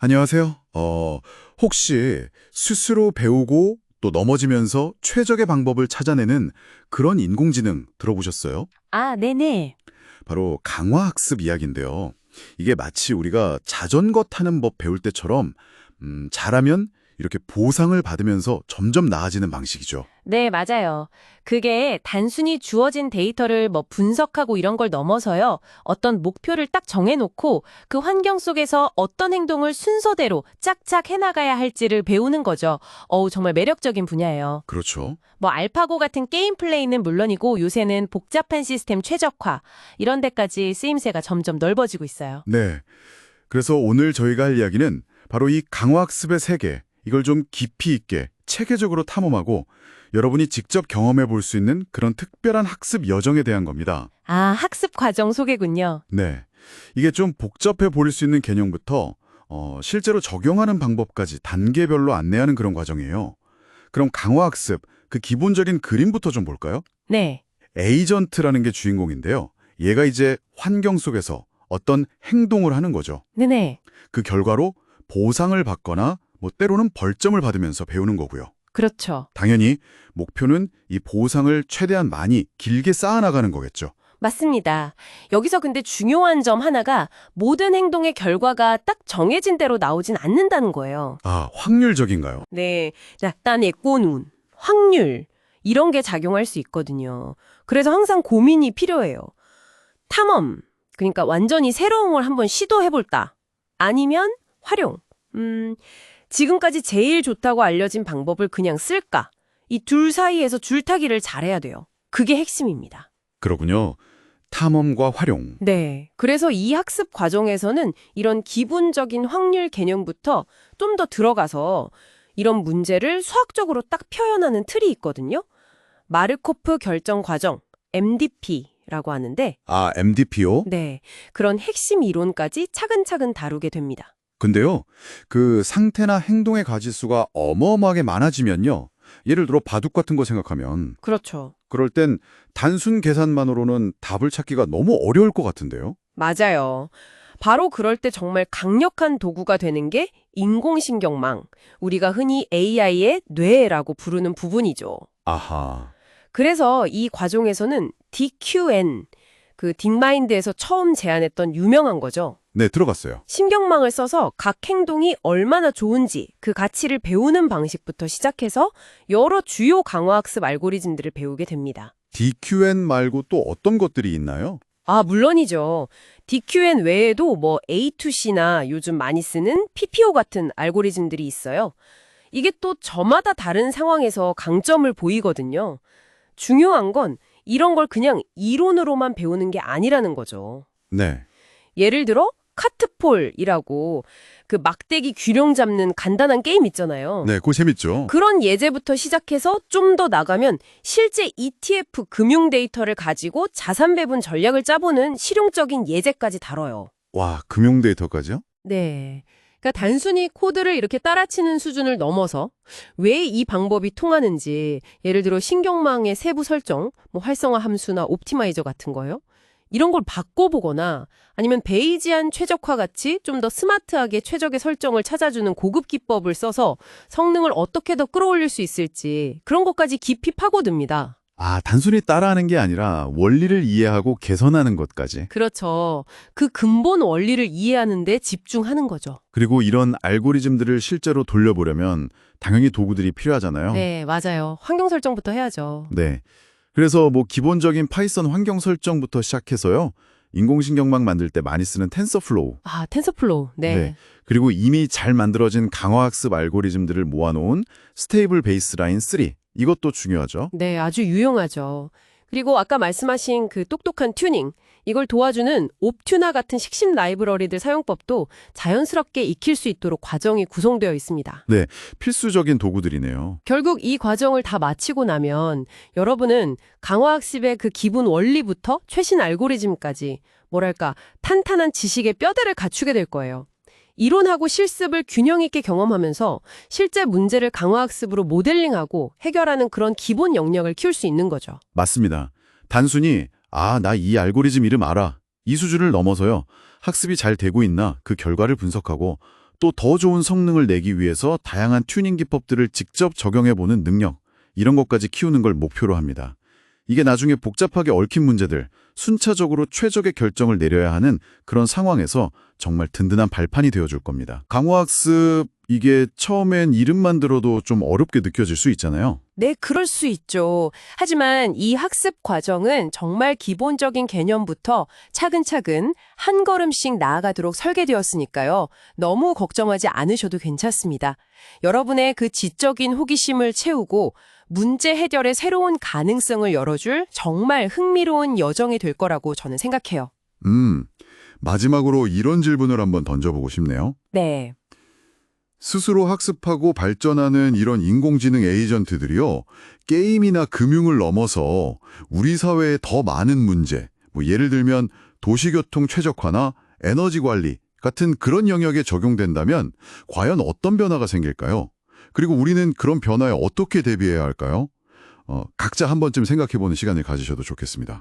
안녕하세요. 혹시 스스로 배우고 또 넘어지면서 최적의 방법을 찾아내는 그런 인공지능 들어보셨어요? 아, 네네. 바로 강화학습 이야기인데요. 이게 마치 우리가 자전거 타는 법 배울 때처럼 잘하면 이렇게 보상을 받으면서 점점 나아지는 방식이죠. 네, 맞아요. 그게 단순히 주어진 데이터를 분석하고 이런 걸 넘어서요. 어떤 목표를 딱 정해놓고 그 환경 속에서 어떤 행동을 순서대로 짝짝 해나가야 할지를 배우는 거죠. 정말 매력적인 분야예요. 그렇죠. 알파고 같은 게임 플레이는 물론이고 요새는 복잡한 시스템 최적화, 이런 데까지 쓰임새가 점점 넓어지고 있어요. 네. 그래서 오늘 저희가 할 이야기는 바로 이 강화학습의 세계, 이걸 좀 깊이 있게 체계적으로 탐험하고 여러분이 직접 경험해 볼 수 있는 그런 특별한 학습 여정에 대한 겁니다. 아, 학습 과정 소개군요. 네. 이게 좀 복잡해 보일 수 있는 개념부터 실제로 적용하는 방법까지 단계별로 안내하는 그런 과정이에요. 그럼 강화학습, 그 기본적인 그림부터 좀 볼까요? 네. 에이전트라는 게 주인공인데요. 얘가 이제 환경 속에서 어떤 행동을 하는 거죠. 네네. 그 결과로 보상을 받거나 때로는 벌점을 받으면서 배우는 거고요. 그렇죠. 당연히 목표는 이 보상을 최대한 많이 길게 쌓아나가는 거겠죠. 맞습니다. 여기서 근데 중요한 점 하나가 모든 행동의 결과가 딱 정해진 대로 나오진 않는다는 거예요. 아, 확률적인가요? 네. 약간 예꼬눈, 확률, 이런 게 작용할 수 있거든요. 그래서 항상 고민이 필요해요. 탐험, 그러니까 완전히 새로운 걸 한번 시도해볼다. 아니면 활용, 지금까지 제일 좋다고 알려진 방법을 그냥 쓸까? 이 둘 사이에서 줄타기를 잘해야 돼요. 그게 핵심입니다. 그러군요. 탐험과 활용. 네. 그래서 이 학습 과정에서는 이런 기본적인 확률 개념부터 좀 더 들어가서 이런 문제를 수학적으로 딱 표현하는 틀이 있거든요. 마르코프 결정 과정, MDP라고 하는데, 아, MDP요? 네. 그런 핵심 이론까지 차근차근 다루게 됩니다. 근데요, 그 상태나 행동의 가지수가 어마어마하게 많아지면요. 예를 들어 바둑 같은 거 생각하면 그렇죠. 그럴 땐 단순 계산만으로는 답을 찾기가 너무 어려울 것 같은데요. 맞아요. 바로 그럴 때 정말 강력한 도구가 되는 게 인공신경망, 우리가 흔히 AI의 뇌라고 부르는 부분이죠. 아하. 그래서 이 과정에서는 DQN, 그 딥마인드에서 처음 제안했던 유명한 거죠. 네, 들어갔어요. 신경망을 써서 각 행동이 얼마나 좋은지 그 가치를 배우는 방식부터 시작해서 여러 주요 강화학습 알고리즘들을 배우게 됩니다. DQN 말고 또 어떤 것들이 있나요? 아, 물론이죠. DQN 외에도 A2C나 요즘 많이 쓰는 PPO 같은 알고리즘들이 있어요. 이게 또 저마다 다른 상황에서 강점을 보이거든요. 중요한 건 이런 걸 그냥 이론으로만 배우는 게 아니라는 거죠. 네. 예를 들어 카트폴이라고 그 막대기 균형 잡는 간단한 게임 있잖아요. 네, 그거 재밌죠. 그런 예제부터 시작해서 좀 더 나가면 실제 ETF 금융 데이터를 가지고 자산 배분 전략을 짜보는 실용적인 예제까지 다뤄요. 와, 금융 데이터까지요? 네. 그러니까 단순히 코드를 이렇게 따라치는 수준을 넘어서 왜 이 방법이 통하는지, 예를 들어 신경망의 세부 설정, 활성화 함수나 옵티마이저 같은 거요. 이런 걸 바꿔보거나 아니면 베이지안 최적화 같이 좀 더 스마트하게 최적의 설정을 찾아주는 고급 기법을 써서 성능을 어떻게 더 끌어올릴 수 있을지, 그런 것까지 깊이 파고듭니다. 아, 단순히 따라하는 게 아니라 원리를 이해하고 개선하는 것까지. 그렇죠. 그 근본 원리를 이해하는 데 집중하는 거죠. 그리고 이런 알고리즘들을 실제로 돌려보려면 당연히 도구들이 필요하잖아요. 네, 맞아요. 환경 설정부터 해야죠. 네. 그래서 기본적인 파이썬 환경 설정부터 시작해서요. 인공신경망 만들 때 많이 쓰는 텐서플로우. 아, 텐서플로우. 네. 네. 그리고 이미 잘 만들어진 강화학습 알고리즘들을 모아놓은 스테이블 베이스라인 3. 이것도 중요하죠. 네, 아주 유용하죠. 그리고 아까 말씀하신 그 똑똑한 튜닝, 이걸 도와주는 옵튜나 같은 식심 라이브러리들 사용법도 자연스럽게 익힐 수 있도록 과정이 구성되어 있습니다. 네. 필수적인 도구들이네요. 결국 이 과정을 다 마치고 나면 여러분은 강화학습의 그 기본 원리부터 최신 알고리즘까지 탄탄한 지식의 뼈대를 갖추게 될 거예요. 이론하고 실습을 균형 있게 경험하면서 실제 문제를 강화학습으로 모델링하고 해결하는 그런 기본 영역을 키울 수 있는 거죠. 맞습니다. 단순히 나 이 알고리즘 이름 알아. 이 수준을 넘어서요. 학습이 잘 되고 있나 그 결과를 분석하고 또 더 좋은 성능을 내기 위해서 다양한 튜닝 기법들을 직접 적용해보는 능력, 이런 것까지 키우는 걸 목표로 합니다. 이게 나중에 복잡하게 얽힌 문제들, 순차적으로 최적의 결정을 내려야 하는 그런 상황에서 정말 든든한 발판이 되어줄 겁니다. 강화학습, 이게 처음엔 이름만 들어도 좀 어렵게 느껴질 수 있잖아요. 네, 그럴 수 있죠. 하지만 이 학습 과정은 정말 기본적인 개념부터 차근차근 한 걸음씩 나아가도록 설계되었으니까요. 너무 걱정하지 않으셔도 괜찮습니다. 여러분의 그 지적인 호기심을 채우고 문제 해결의 새로운 가능성을 열어줄 정말 흥미로운 여정이 될 거라고 저는 생각해요. 마지막으로 이런 질문을 한번 던져보고 싶네요. 네. 스스로 학습하고 발전하는 이런 인공지능 에이전트들이요, 게임이나 금융을 넘어서 우리 사회에 더 많은 문제, 예를 들면 도시교통 최적화나 에너지 관리 같은 그런 영역에 적용된다면 과연 어떤 변화가 생길까요? 그리고 우리는 그런 변화에 어떻게 대비해야 할까요? 각자 한 번쯤 생각해보는 시간을 가지셔도 좋겠습니다.